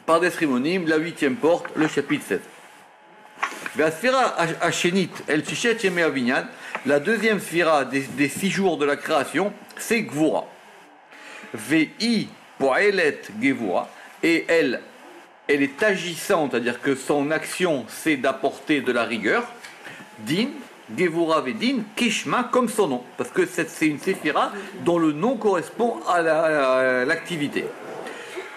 Par des Rimonim, la 8e porte, le chapitre 16. Sphira Hashenit, El Chichet Yemei Avinyan, la deuxième sphira des 6 jours de la création, c'est Gvura. Vei Poelet Gevura, et elle est agissante, c'est-à-dire que son action c'est d'apporter de la rigueur. Din, Gevura Vedin, Kishma, comme son nom, parce que c'est une séphira dont le nom correspond à l'activité.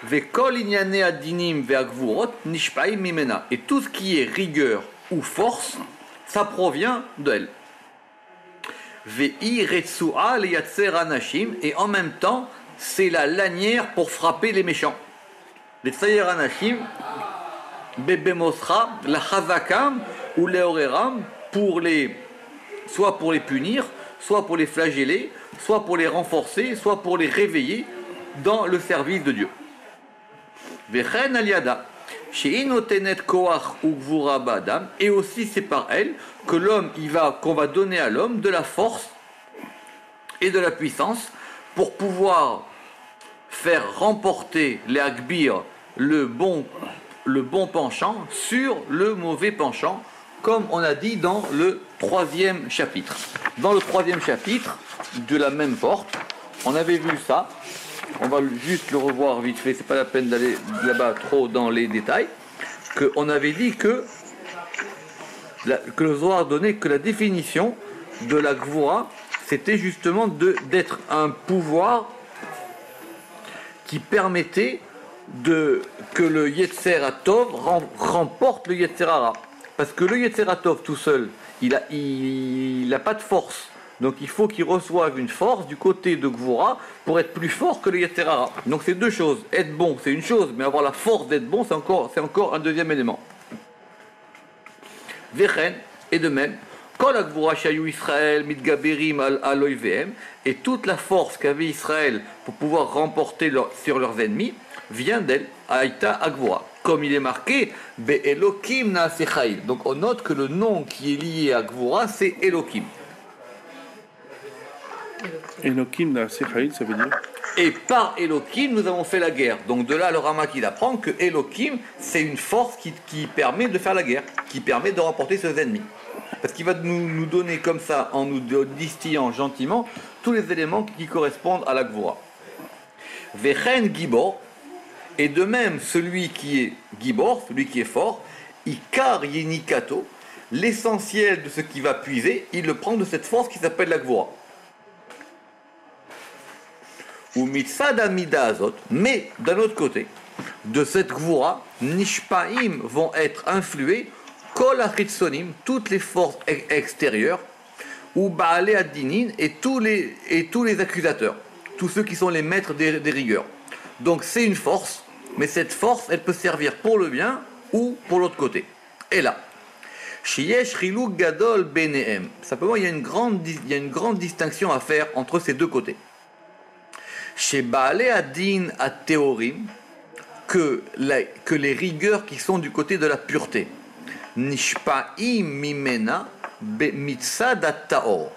Vekol inyane adinim ve'agvurot nishpaim mimena. Et tout ce qui est rigueur ou force, ça provient d'elle. Ve'i retsua leyatser anashim. Et en même temps, c'est la lanière pour frapper les méchants. Les tsayer anashim, bebemosra, la chazakam ou leoreram, soit pour les punir, soit pour les flageller, soit pour les renforcer, soit pour les réveiller dans le service de Dieu. Vechen aliada, sheinotenet koach ugvura badam, et aussi c'est par elle que qu'on va donner à l'homme de la force et de la puissance pour pouvoir faire remporter les akbir, le bon penchant sur le mauvais penchant, comme on a dit dans le 3e chapitre. Dans le 3e chapitre de la même porte, on avait vu ça. On va juste le revoir vite fait, c'est pas la peine d'aller là-bas trop dans les détails. On avait dit que le Zohar donnait que la définition de la Gvura, c'était justement d'être un pouvoir qui permettait que le Yetzer Hatov remporte le Yetzer Hara. Parce que le Yetzer Hatov tout seul, il n'a pas de force. Donc il faut qu'il reçoive une force du côté de Gvura pour être plus fort que le Yetzer Hara. Donc c'est deux choses. Être bon, c'est une chose, mais avoir la force d'être bon, c'est encore un deuxième élément. Vechen, et de même, Kol Gvura Shayu Israël Mitgaberim al Oivehem, et toute la force qu'avait Israël pour pouvoir remporter sur leurs ennemis vient d'elle, Aïta Agvura. Comme il est marqué, Be Elokim Naasechail. Donc on note que le nom qui est lié à Gvura, c'est Elokim. Elokim Naasechail, ça veut dire? Et par Elokim, nous avons fait la guerre. Donc de là, le Rama qui apprend que Elokim, c'est une force qui permet de faire la guerre, qui permet de remporter ses ennemis. Parce qu'il va nous donner comme ça, en nous distillant gentiment, tous les éléments qui correspondent à la Gvura. Vechen Gibor, et de même celui qui est Gibor, celui qui est fort, Ikar Yenikato, l'essentiel de ce qui va puiser, il le prend de cette force qui s'appelle la Gvura. Ou mitzad amida azot, mais d'un autre côté, de cette gvura, nishpaim vont être influés, kol achitsonim, toutes les forces extérieures, ou baale adinin, et tous les accusateurs, tous ceux qui sont les maîtres des rigueurs. Donc c'est une force, mais cette force, elle peut servir pour le bien ou pour l'autre côté. Et là, shiyesh chiluk gadol benehem. Simplement, il y a une grande distinction à faire entre ces deux côtés. Chez Baalé Adin à Théorim, que les rigueurs qui sont du côté de la pureté, Nishpaim Mimena Mitzad Taor,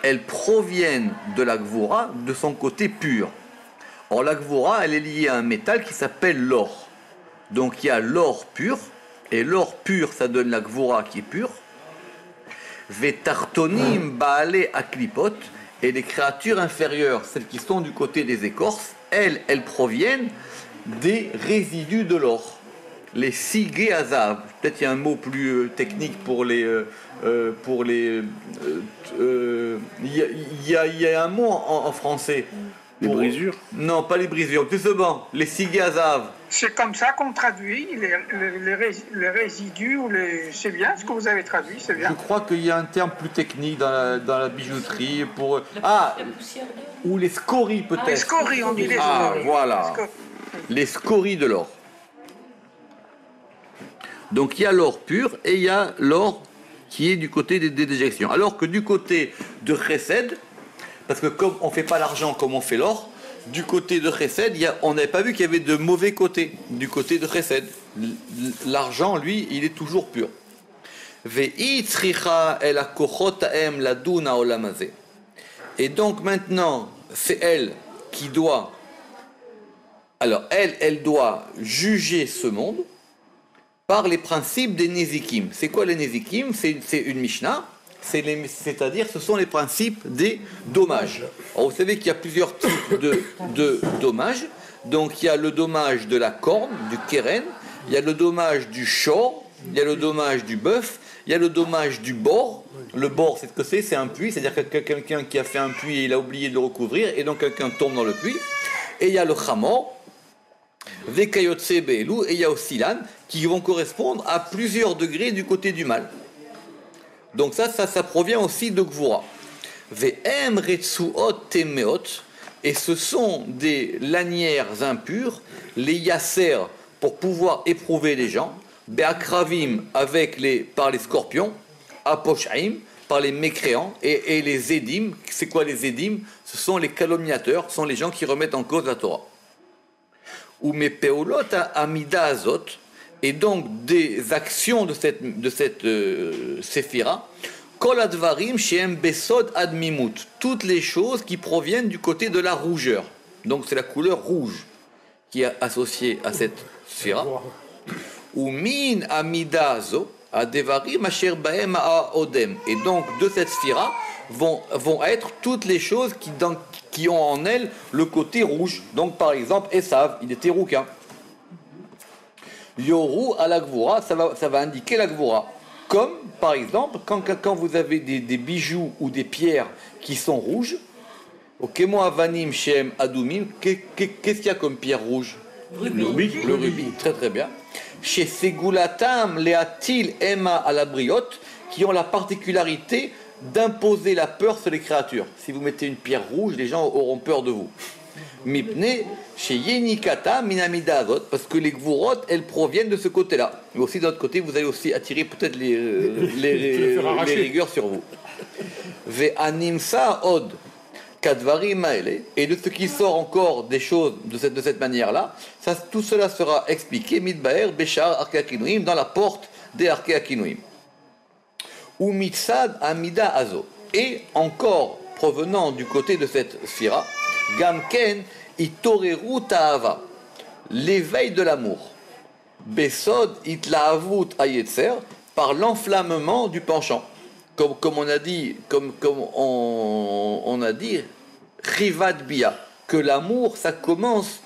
elles proviennent de la Gvura, de son côté pur. Or, la Gvura, elle est liée à un métal qui s'appelle l'or. Donc, il y a l'or pur, et l'or pur, ça donne la Gvura qui est pure. Vetartonim Baalé Aklipot, et les créatures inférieures, celles qui sont du côté des écorces, elles proviennent des résidus de l'or. Les sigé azav. Peut-être il y a un mot plus technique pour les. Il y a un mot en français. Les brisures? Non, pas les brisures. Justement, les sigé azav. C'est comme ça qu'on traduit les résidus ou les. C'est bien ce que vous avez traduit, c'est bien. Je crois qu'il y a un terme plus technique dans la bijouterie pour. Ou les scories peut-être. Les scories, on dit les scories. Ah, voilà. Les scories de l'or. Donc il y a l'or pur et il y a l'or qui est du côté des déjections. Alors que du côté de Chesed, parce que comme on ne fait pas l'argent comme on fait l'or, du côté de Chesed, on n'avait pas vu qu'il y avait de mauvais côtés du côté de Chesed. L'argent, lui, il est toujours pur. Et donc maintenant, c'est elle qui doit Alors, elle doit juger ce monde par les principes des Nézikim. C'est quoi les Nézikim? C'est une Mishnah, c'est-à-dire ce sont les principes des dommages. Alors, vous savez qu'il y a plusieurs types de dommages. Donc, il y a le dommage de la corne, du keren, il y a le dommage du shor, il y a le dommage du bœuf, il y a le dommage du bord. Le bord, c'est ce que c'est un puits, c'est-à-dire que quelqu'un qui a fait un puits et il a oublié de le recouvrir, et donc quelqu'un tombe dans le puits. Et il y a le chamor, Vekayotse Be'elu, et il y a aussi l'âne, qui vont correspondre à plusieurs degrés du côté du mal. Donc ça provient aussi de Gvura. Ve'em retsuot temeot, et ce sont des lanières impures, les yasser, pour pouvoir éprouver les gens, Be'akravim, par les scorpions, Aposhaim, par les mécréants, et les édim. C'est quoi les édim? Ce sont les calomniateurs, ce sont les gens qui remettent en cause la Torah. Ou mes peolot amida azot, et donc des actions de cette séphira, kol advarim shehem besod admimut, toutes les choses qui proviennent du côté de la rougeur. Donc c'est la couleur rouge qui est associée à cette séphira. Ou min amida azo, adevarim asher bahem odem. Et donc de cette séphira vont être toutes les choses qui ont en elles le côté rouge. Donc par exemple, Esav, il était rouquin. Yoru à la Gvura, ça va indiquer la Gvura. Comme par exemple, quand vous avez des bijoux ou des pierres qui sont rouges, Okemo avanim shem adumim, qu'est-ce qu'il y a comme pierre rouge? Le rubis. Le rubis, très très bien. Chez Segulatam, Léatil, Emma à la briotte, qui ont la particularité d'imposer la peur sur les créatures. Si vous mettez une pierre rouge, les gens auront peur de vous. Mipne, chez Yenikata, Minamida Azot, parce que les Gvurot, elles proviennent de ce côté-là. Mais aussi, de l'autre côté, vous allez aussi attirer peut-être les rigueurs sur vous. Ve animsa od, kadvari maele, et de ce qui sort encore des choses de cette manière-là, tout cela sera expliqué, Midbaer, Béchar, Arkeakinuim, dans la porte des Arkeakinuim. Ou mitzad amida azo. Et encore provenant du côté de cette sphira, gamken itoreru ta'ava, l'éveil de l'amour. Besod itlaavut ayetzer, par l'enflammement du penchant. Comme on a dit, on a dit, rivat bia, que l'amour ça commence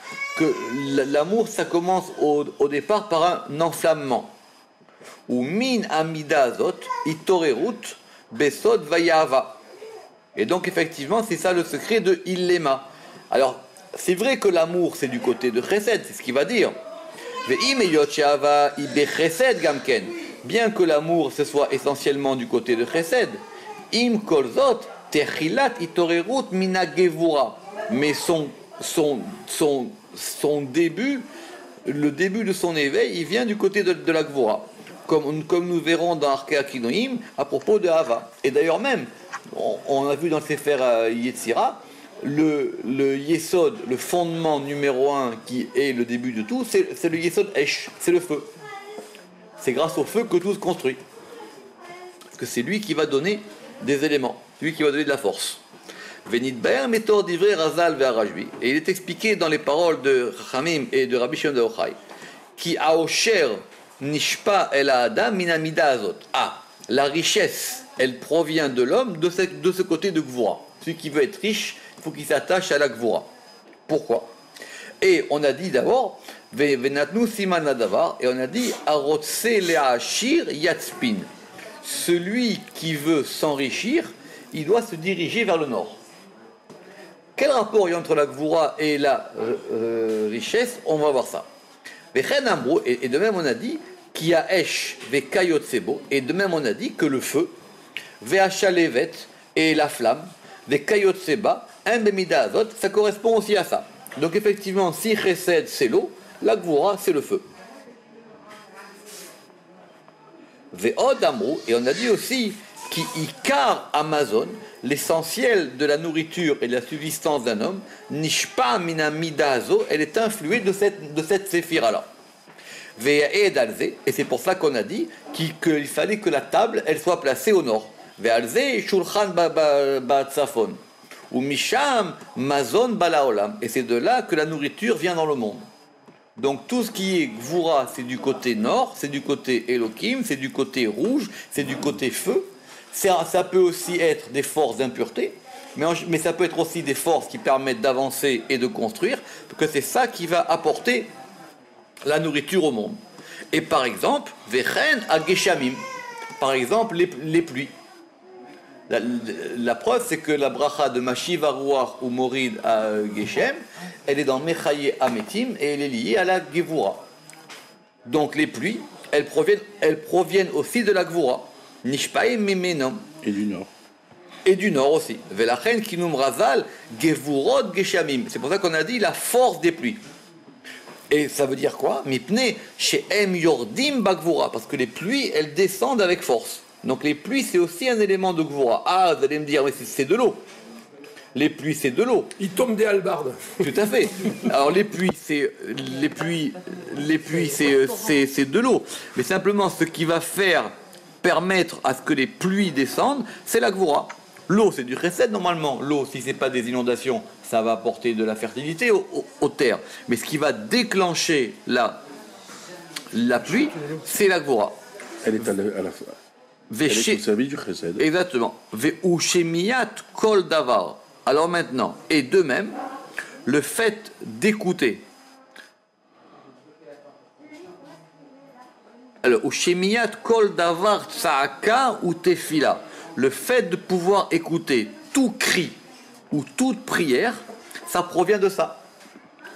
au départ par un enflammement. Ou min amida azot itorerut besod vayava. Et donc effectivement c'est ça le secret de illema. Alors c'est vrai que l'amour c'est du côté de chesed, c'est ce qu'il va dire. Ve'im eyot she'ava ibe chesed gamken. Bien que l'amour ce soit essentiellement du côté de chesed, im kolzot techilat itorerut mina gevura. Mais son début, le début de son éveil, il vient du côté de la gevura. Comme nous verrons dans Arkeakinuim à propos de Hava. Et d'ailleurs même, on a vu dans le Sefer Yetzira, le Yesod, le fondement numéro 1 qui est le début de tout, c'est le Yesod Esh, c'est le feu. C'est grâce au feu que tout se construit. Parce que c'est lui qui va donner des éléments, lui qui va donner de la force. Venidber méthode d'Ivray Razal Ve'arajvi. Et il est expliqué dans les paroles de Chachamim et de Rabbi Shimon de Yochai, qui a Osher Nishpa el Adam minamida azot. La richesse, elle provient de l'homme de ce côté de Gvura. Celui qui veut être riche, il faut qu'il s'attache à la Gvura. Pourquoi? Et on a dit d'abord, Venatnu siman adavar, et on a dit, Arotse le'ashir yatspin. Celui qui veut s'enrichir, il doit se diriger vers le nord. Quel rapport il y a entre la Gvura et la richesse? On va voir ça. Et de même on a dit qu'il y a Esh Vekayotsebo, et de même on a dit que le feu, Veachalevet et la flamme, Vekayotseba, un Bemida Azot, ça correspond aussi à ça. Donc effectivement, si Chesed c'est l'eau, la Gvura c'est le feu. Ve'od Amru, et on a dit aussi qui Ikar Amazon, l'essentiel de la nourriture et de la subsistance d'un homme, Nishpa Minamida Azo, elle est influée de cette séphira-là. Ve'ed alze, et c'est pour ça qu'on a dit qu'il fallait que la table elle soit placée au nord. Ve'alze Shulchan Ba'atzafon. ou Misham, Mazon Balaolam. Et c'est de là que la nourriture vient dans le monde. Donc tout ce qui est Gvura, c'est du côté nord, c'est du côté Elohim, c'est du côté rouge, c'est du côté feu. Ça peut aussi être des forces d'impureté, mais ça peut être aussi des forces qui permettent d'avancer et de construire, parce que c'est ça qui va apporter la nourriture au monde. Et par exemple, Vechen Ageshamim, par exemple les pluies. La preuve, c'est que la bracha de Mashiv Ruach ou Morid à Geshem, elle est dans Mechaye Ametim et elle est liée à la Gevura. Donc les pluies, elles proviennent aussi de la Gevura. Nishpaim Mimenom. Et du nord. Et du nord aussi. Velachen Kinum Razal Gevurot Geshamim. C'est pour ça qu'on a dit la force des pluies. Et ça veut dire quoi? Mipne Shehem Yordim Bagvura. Parce que les pluies, elles descendent avec force. Donc les pluies, c'est aussi un élément de Gvura. Ah, vous allez me dire, mais c'est de l'eau. Les pluies, c'est de l'eau. Il tombe des hallebardes. Tout à fait. Alors les pluies, c'est de l'eau. Mais simplement, ce qui va permettre à ce que les pluies descendent, c'est la Gvura. L'eau, c'est du chesed normalement. L'eau, si c'est pas des inondations, ça va apporter de la fertilité aux terres. Mais ce qui va déclencher la pluie, c'est la Gvura. Elle est à la fin. Elle est au service du chesed. Exactement. Ve'ushemiyat kol davar. Alors maintenant, et de même, le fait d'écouter. Alors, ushemiyat kol davar tsa'aka ou tefila. Le fait de pouvoir écouter tout cri ou toute prière, ça provient de ça.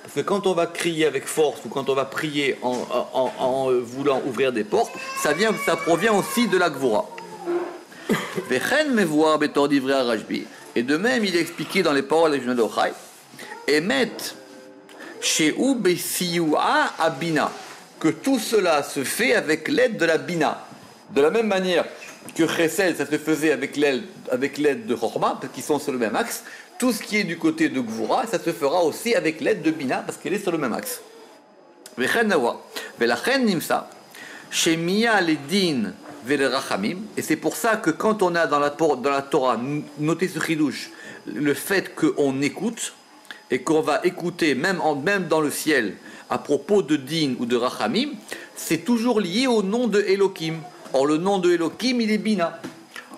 Parce que quand on va crier avec force ou quand on va prier en voulant ouvrir des portes, ça provient aussi de la Gvura. Et de même, il est expliqué dans les paroles de Yochai, Emet Sheu Besiyua Abina, que tout cela se fait avec l'aide de la Bina. De la même manière que Chesed, ça se faisait avec l'aide de Chorma, parce qu'ils sont sur le même axe, tout ce qui est du côté de Gvura, ça se fera aussi avec l'aide de Bina, parce qu'elle est sur le même axe. Et c'est pour ça que quand on a dans la Torah noté ce chidouche, le fait qu'on écoute, et qu'on va écouter même dans le ciel, à propos de Din ou de Rachamim, c'est toujours lié au nom de Elohim. Or le nom de Elohim, il est Bina.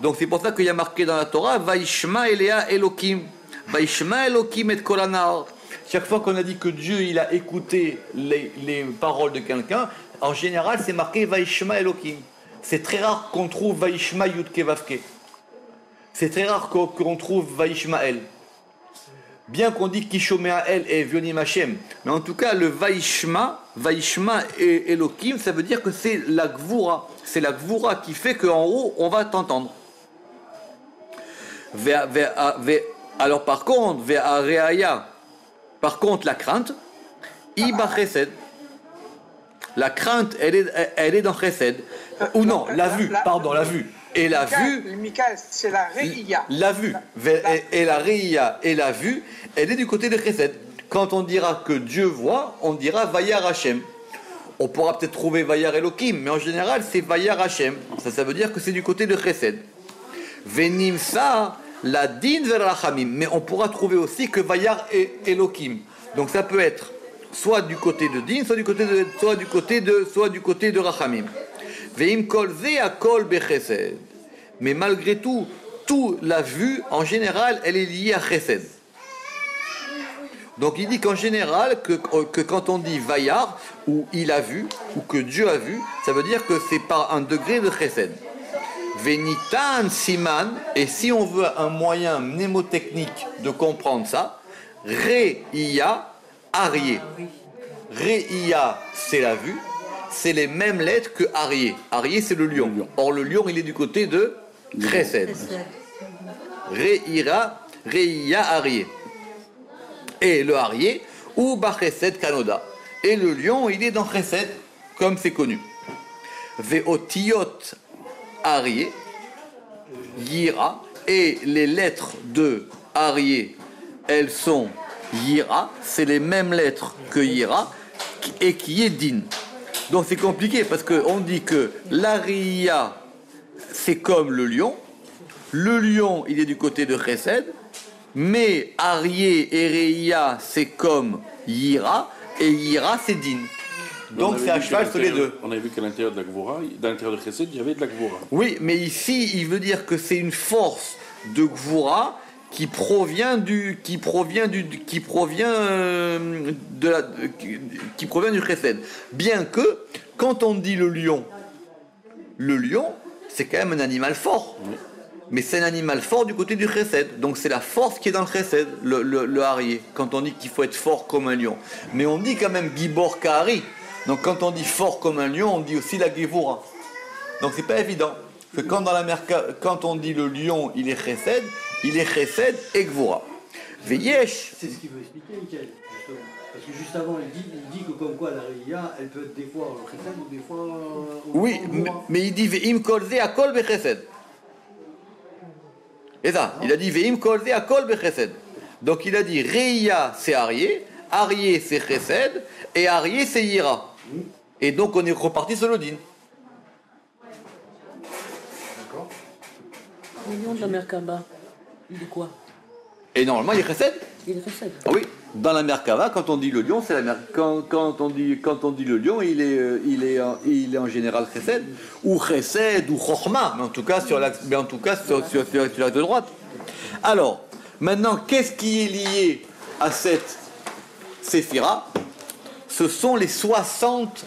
Donc c'est pour ça qu'il y a marqué dans la Torah, Vaishma Elea Elohim. Vaishma Elohim et Kolanar. Chaque fois qu'on a dit que Dieu il a écouté les paroles de quelqu'un, en général c'est marqué Vaishma Elohim. C'est très rare qu'on trouve Vaishma Yudke Vavke. C'est très rare qu'on trouve Vaishma El. Bien qu'on dit Kishomea El et Vionim Hashem, mais en tout cas le Vaishma et Elohim, ça veut dire que c'est la Gvura. C'est la Gvura qui fait qu'en haut on va t'entendre. Alors par contre, par contre la crainte, Iba Chesed. La crainte, elle est dans Chesed. Ou non, la vue. Et la vue, Michael, c'est la Reïya. La vue. Et la Reïya et la vue, elle est du côté de Chesed. Quand on dira que Dieu voit, on dira Vayar Hashem. On pourra peut-être trouver Vayar Elohim, mais en général, c'est Vayar Hashem. Ça veut dire que c'est du côté de Chesed. Venim sa, la din verachamim. Mais on pourra trouver aussi que Vayar est Elohim. Donc ça peut être soit du côté de din, soit du côté de Rachamim. Veim kol ze akol bechesed. Mais malgré tout, la vue, en général, elle est liée à Chesed. Donc il dit qu'en général, que quand on dit Vayar, ou il a vu, ou que Dieu a vu, ça veut dire que c'est par un degré de Chesed. Venitan siman, et si on veut un moyen mnémotechnique de comprendre ça, Re-iya, Arié. Re-iya, c'est la vue, c'est les mêmes lettres que Arié. Arié, c'est le lion. Or, le lion, il est du côté de Chesed. Re-iya, Arié. Et le Arié, ou Bachesed Kanoda. Et le lion, il est dans Chesed, comme c'est connu. Veotiot Arié, Yira, et les lettres de Arié, elles sont Yira, c'est les mêmes lettres que Yira, et qui est Din. Donc c'est compliqué parce qu'on dit que l'Ariya, c'est comme le lion. Le lion, il est du côté de Chesed. Mais Arié et Reïa, c'est comme Yira, et Yira, c'est Din. Donc c'est à cheval sur les deux. On avait vu qu'à l'intérieur de la Gvura, dans l'intérieur de Chesed, il y avait de la Gvura. Oui, mais ici, il veut dire que c'est une force de Gvura qui provient du Chesed. Bien que, quand on dit le lion, c'est quand même un animal fort. Oui. Mais c'est un animal fort du côté du Chesed. Donc c'est la force qui est dans le Chesed, le Arié, quand on dit qu'il faut être fort comme un lion. Mais on dit quand même Gibor Kahari. Donc quand on dit fort comme un lion, on dit aussi la Gevura. Donc c'est pas évident. Parce que quand on dit le lion, il est Chesed et Gevura. Veyesh. C'est ce qu'il veut expliquer, Michael, justement. Parce que juste avant, il dit que comme quoi la Réia, elle peut être des fois au Chesed ou des fois oui, mais il dit Ve'im kolze akol bechesed. Et ça, il a dit Ve'im kolze akol bechesed. Donc il a dit Réia c'est Arié c'est Chesed, et Arié c'est Yira. Et donc on est reparti sur le din. D'accord. Le lion de la Merkaba, il est quoi? Et normalement il est Chesed. Il est Chesed. Ah oui, dans la Merkava, quand on dit le lion, c'est quand on dit le lion, il est en général Chesed, ou Chesed, ou Chochma, mais en tout cas sur l'axe de droite. Alors, maintenant, qu'est-ce qui est lié à cette Séphira? Ce sont les 60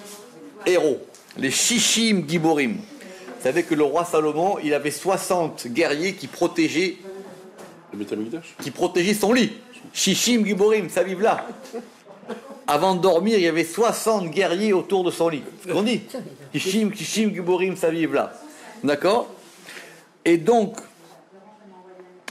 héros, les Shishim Giborim. Vous savez que le roi Salomon, il avait 60 guerriers qui protégeaient son lit. Shishim Giborim, ça vive là. Avant de dormir, il y avait 60 guerriers autour de son lit. C'est ce qu'on dit. Shishim Giborim, ça vive là. D'accord? Et donc,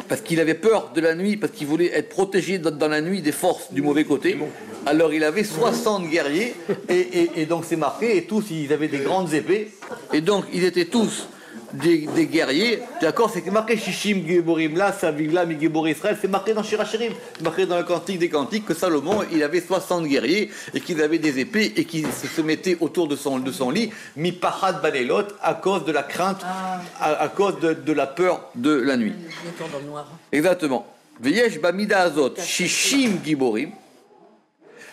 parce qu'il avait peur de la nuit, parce qu'il voulait être protégé dans la nuit des forces du mauvais côté, alors il avait 60 guerriers, et donc c'est marqué, et tous ils avaient des grandes épées, et donc ils étaient tous des guerriers, d'accord, c'est marqué Shishim Giborim, là, ça vive là, mi Gibor Israël, c'est marqué dans Shirachirim, c'est marqué dans le Cantique des Cantiques que Salomon, il avait 60 guerriers, et qu'ils avaient des épées, et qu'ils se mettaient autour de son lit, mi Pachad Balelot, à cause de la crainte, à cause de la peur de la nuit. Dans le noir. Exactement. Veyesh bamida azot, Shishim Giborim,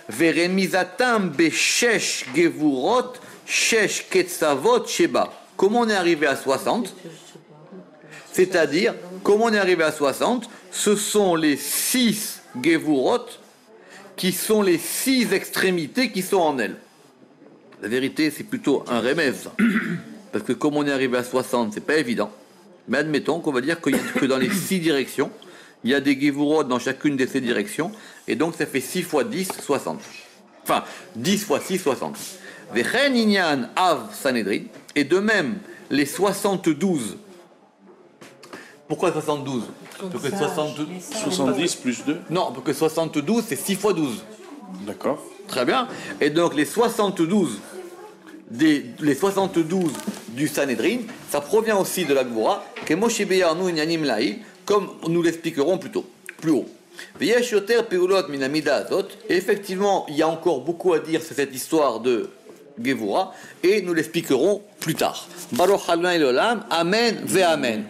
veremizatam beshesh gevurot, shesh ketzavot sheba. Comment on est arrivé à 60? C'est-à-dire, comment on est arrivé à 60? Ce sont les 6 gevurot qui sont les 6 extrémités qui sont en elle. La vérité, c'est plutôt un remède, ça. Parce que comme on est arrivé à 60, c'est pas évident. Mais admettons qu'on va dire que dans les 6 directions, il y a des gevurot dans chacune de ces directions, et donc ça fait 6 fois 10, 60. Enfin, 10 fois 6, 60. Vechen inyan av Sanhedrin, et de même, les 72. Pourquoi 72? Parce que 70 plus 2. Non, parce que 72, c'est 6 fois 12. D'accord. Très bien. Et donc les 72 du Sanhedrin, ça provient aussi de la Gvura, que Moshe Beyarnu Inyanim Laï, comme nous l'expliquerons plus haut. Et effectivement, il y a encore beaucoup à dire sur cette histoire de Gevura, et nous l'expliquerons plus tard. Baruch Adonai L'Olam, Amen ve Amen.